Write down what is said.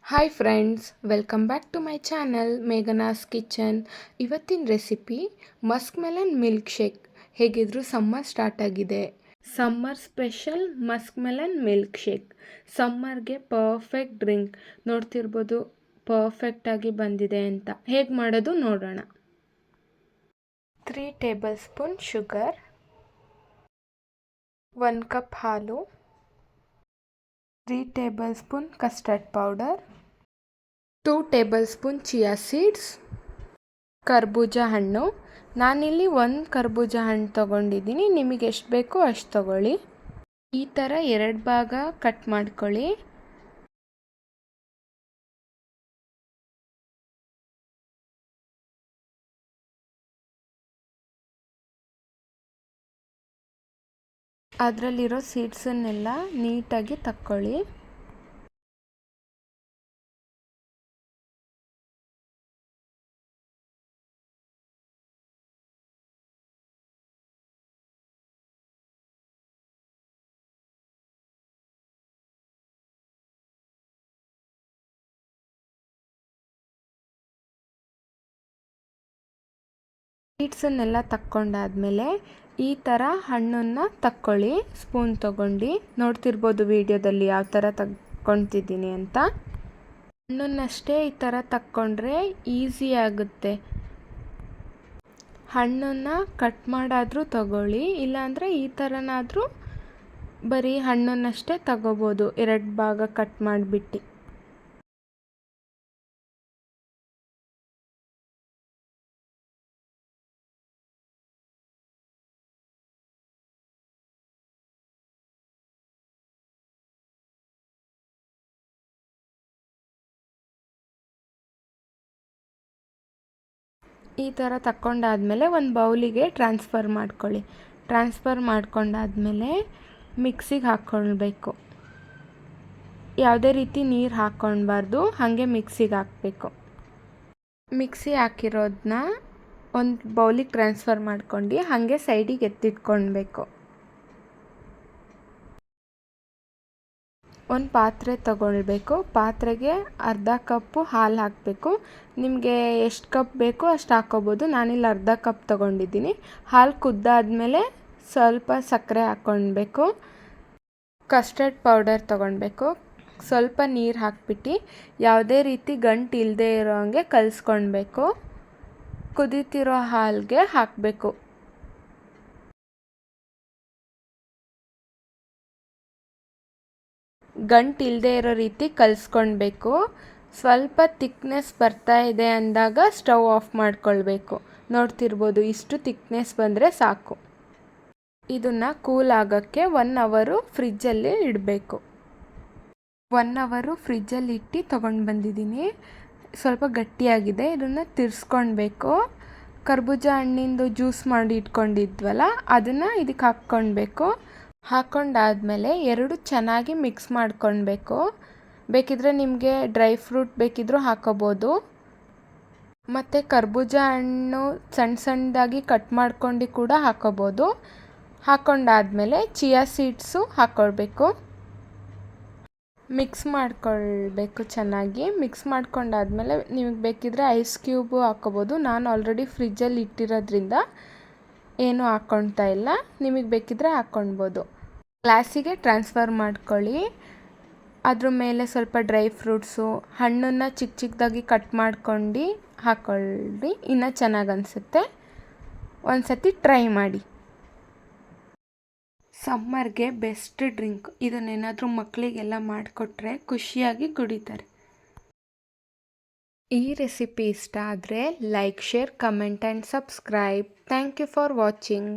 Hi friends, welcome back to my channel Meghana's kitchen. ಇವತ್ತಿನ recipe musk melon milkshake. ಹೇಗಿದ್ರು summer start ಆಗಿದೆ. Summer special musk melon milkshake. ಸಮ್ಮರ್ಗೆ perfect drink. ನೋಡ್ತಿರ್ಬೋದು ಪರ್ಫೆಕ್ಟಾಗಿ ಬಂದಿದೆ ಅಂತ. ಹೇಗೆ ಮಾಡೋದು ನೋಡೋಣ. 3 ಟೇಬಲ್ ಸ್ಪೂನ್ ಶುಗರ್, 1 ಕಪ್ ಹಾಲು, 3 table spoon custard powder, 2 table spoon chia seeds, ಕರ್ಬೂಜ ಹಣ್ಣು. ನಾನಿಲ್ಲಿ 1 ಕರ್ಬೂಜ ಹಣ್ಣು ತೊಗೊಂಡಿದ್ದೀನಿ. ನಿಮಗೆ ಎಷ್ಟು ಬೇಕೋ ಅಷ್ಟು ತೊಗೊಳ್ಳಿ. ಈ ಥರ 2 ಭಾಗ ಕಟ್ ಮಾಡ್ಕೊಳ್ಳಿ. ಅದರಲ್ಲಿರೋ ಸೀಡ್ಸನ್ನೆಲ್ಲ ನೀಟಾಗಿ ತಕ್ಕೊಳ್ಳಿ. ಸೀಡ್ಸನ್ನೆಲ್ಲ ತಕ್ಕೊಂಡಾದ್ಮೇಲೆ ಈ ಥರ ಹಣ್ಣನ್ನು ತಕ್ಕೊಳ್ಳಿ. ಸ್ಪೂನ್ ತೊಗೊಂಡು ನೋಡ್ತಿರ್ಬೋದು ವಿಡಿಯೋದಲ್ಲಿ ಯಾವ ಥರ ತಕ್ಕೊತಿದ್ದೀನಿ ಅಂತ. ಹಣ್ಣನ್ನಷ್ಟೇ ಈ ಥರ ತಕ್ಕೊಂಡ್ರೆ ಈಸಿ ಆಗುತ್ತೆ. ಹಣ್ಣನ್ನು ಕಟ್ ಮಾಡಾದರೂ ತಗೊಳ್ಳಿ, ಇಲ್ಲಾಂದರೆ ಈ ಥರನಾದರೂ ಬರೀ ಹಣ್ಣನ್ನಷ್ಟೇ ತಗೋಬೋದು 2 ಭಾಗ ಕಟ್ ಮಾಡಿಬಿಟ್ಟು. ಈ ಥರ ತಕ್ಕೊಂಡಾದ್ಮೇಲೆ ಒಂದು ಬೌಲಿಗೆ ಟ್ರಾನ್ಸ್ಫರ್ ಮಾಡ್ಕೊಳ್ಳಿ. ಟ್ರಾನ್ಸ್ಫರ್ ಮಾಡ್ಕೊಂಡಾದ್ಮೇಲೆ ಮಿಕ್ಸಿಗೆ ಹಾಕ್ಕೊಳ್ಬೇಕು. ಯಾವುದೇ ರೀತಿ ನೀರು ಹಾಕ್ಕೊಳ್ಬಾರ್ದು, ಹಾಗೆ ಮಿಕ್ಸಿಗೆ ಹಾಕಬೇಕು. ಮಿಕ್ಸಿ ಹಾಕಿರೋದನ್ನ ಒಂದು ಬೌಲಿಗೆ ಟ್ರಾನ್ಸ್ಫರ್ ಮಾಡ್ಕೊಂಡು ಹಾಗೆ ಸೈಡಿಗೆ ಎತ್ತಿಟ್ಕೊಳ್ಬೇಕು. ಒಂದು ಪಾತ್ರೆ ತಗೊಳ್ಬೇಕು. ಪಾತ್ರೆಗೆ ಅರ್ಧ ಕಪ್ಪು ಹಾಲು ಹಾಕಬೇಕು. ನಿಮಗೆ ಎಷ್ಟು ಕಪ್ ಬೇಕೋ ಅಷ್ಟು ಹಾಕ್ಕೋಬೋದು. ನಾನಿಲ್ಲಿ ಅರ್ಧ ಕಪ್ ತೊಗೊಂಡಿದ್ದೀನಿ. ಹಾಲು ಕುದ್ದಾದ್ಮೇಲೆ ಸ್ವಲ್ಪ ಸಕ್ಕರೆ ಹಾಕ್ಕೊಳ್ಬೇಕು. ಕಸ್ಟರ್ಡ್ ಪೌಡರ್ ತೊಗೊಳ್ಬೇಕು. ಸ್ವಲ್ಪ ನೀರು ಹಾಕ್ಬಿಟ್ಟು ಯಾವುದೇ ರೀತಿ ಗಂಟು ಇಲ್ಲದೆ ಇರೋ ಹಂಗೆ ಕಲಿಸ್ಕೊಳ್ಬೇಕು. ಕುದೀತಿರೋ ಹಾಲಿಗೆ ಹಾಕಬೇಕು. ಗಂಟು ಇಲ್ಲದೆ ಇರೋ ರೀತಿ ಕಲಿಸ್ಕೊಳ್ಬೇಕು. ಸ್ವಲ್ಪ ತಿಕ್ನೆಸ್ ಬರ್ತಾ ಇದೆ ಅಂದಾಗ ಸ್ಟವ್ ಆಫ್ ಮಾಡ್ಕೊಳ್ಬೇಕು. ನೋಡ್ತಿರ್ಬೋದು ಇಷ್ಟು ತಿಕ್ನೆಸ್ ಬಂದರೆ ಸಾಕು. ಇದನ್ನು ಕೂಲ್ ಆಗೋಕ್ಕೆ 1 ಅವರು ಫ್ರಿಜ್ಜಲ್ಲಿ ಇಡಬೇಕು. 1 ಅವರು ಫ್ರಿಜ್ಜಲ್ಲಿ ಇಟ್ಟು ತೊಗೊಂಡು ಬಂದಿದ್ದೀನಿ. ಸ್ವಲ್ಪ ಗಟ್ಟಿಯಾಗಿದೆ. ಇದನ್ನು ತಿರ್ಸ್ಕೊಳ್ಬೇಕು. ಕರ್ಬೂಜ ಹಣ್ಣಿಂದು ಜ್ಯೂಸ್ ಮಾಡಿ ಇಟ್ಕೊಂಡಿದ್ವಲ್ಲ ಅದನ್ನು ಇದಕ್ಕೆ ಹಾಕ್ಕೊಳ್ಬೇಕು. ಹಾಕ್ಕೊಂಡಾದ್ಮೇಲೆ 2 ಚೆನ್ನಾಗಿ ಮಿಕ್ಸ್ ಮಾಡ್ಕೊಳ್ಬೇಕು. ಬೇಕಿದ್ರೆ ನಿಮಗೆ ಡ್ರೈ ಫ್ರೂಟ್ ಬೇಕಿದ್ರೂ ಹಾಕೋಬೋದು. ಮತ್ತು ಕರ್ಬೂಜ ಹಣ್ಣು ಸಣ್ಣ ಸಣ್ಣದಾಗಿ ಕಟ್ ಮಾಡ್ಕೊಂಡು ಕೂಡ ಹಾಕೋಬೋದು. ಹಾಕ್ಕೊಂಡಾದ್ಮೇಲೆ ಚಿಯಾ ಸೀಡ್ಸು ಹಾಕ್ಕೊಳ್ಬೇಕು. ಮಿಕ್ಸ್ ಮಾಡ್ಕೊಳ್ಬೇಕು ಚೆನ್ನಾಗಿ. ಮಿಕ್ಸ್ ಮಾಡ್ಕೊಂಡಾದ್ಮೇಲೆ ನಿಮಗೆ ಬೇಕಿದ್ರೆ ಐಸ್ ಕ್ಯೂಬು ಹಾಕ್ಕೋಬೋದು. ನಾನು ಆಲ್ರೆಡಿ ಫ್ರಿಜ್ಜಲ್ಲಿ ಇಟ್ಟಿರೋದ್ರಿಂದ ಏನೂ ಹಾಕ್ಕೊಳ್ತಾ ಇಲ್ಲ. ನಿಮಗೆ ಬೇಕಿದ್ರೆ ಹಾಕ್ಕೊಳ್ಬೋದು. ಗ್ಲಾಸಿಗೆ ಟ್ರಾನ್ಸ್ಫರ್ ಮಾಡ್ಕೊಳ್ಳಿ. ಅದ್ರ ಮೇಲೆ ಸ್ವಲ್ಪ ಡ್ರೈ ಫ್ರೂಟ್ಸು, ಹಣ್ಣನ್ನು ಚಿಕ್ಕ ಚಿಕ್ಕದಾಗಿ ಕಟ್ ಮಾಡ್ಕೊಂಡು ಹಾಕ್ಕೊಳ್ಳಿ. ಇನ್ನೂ ಚೆನ್ನಾಗಿ ಅನಿಸುತ್ತೆ. ಒಂದು ಸತಿ ಟ್ರೈ ಮಾಡಿ. ಸಮ್ಮರ್ಗೆ ಬೆಸ್ಟ್ ಡ್ರಿಂಕ್. ಇದನ್ನೇನಾದರೂ ಮಕ್ಕಳಿಗೆಲ್ಲ ಮಾಡಿಕೊಟ್ರೆ ಖುಷಿಯಾಗಿ ಕುಡಿತಾರೆ. ಈ ರೆಸಿಪಿ ಇಷ್ಟ ಆದರೆ like, share, comment and subscribe. Thank you for watching.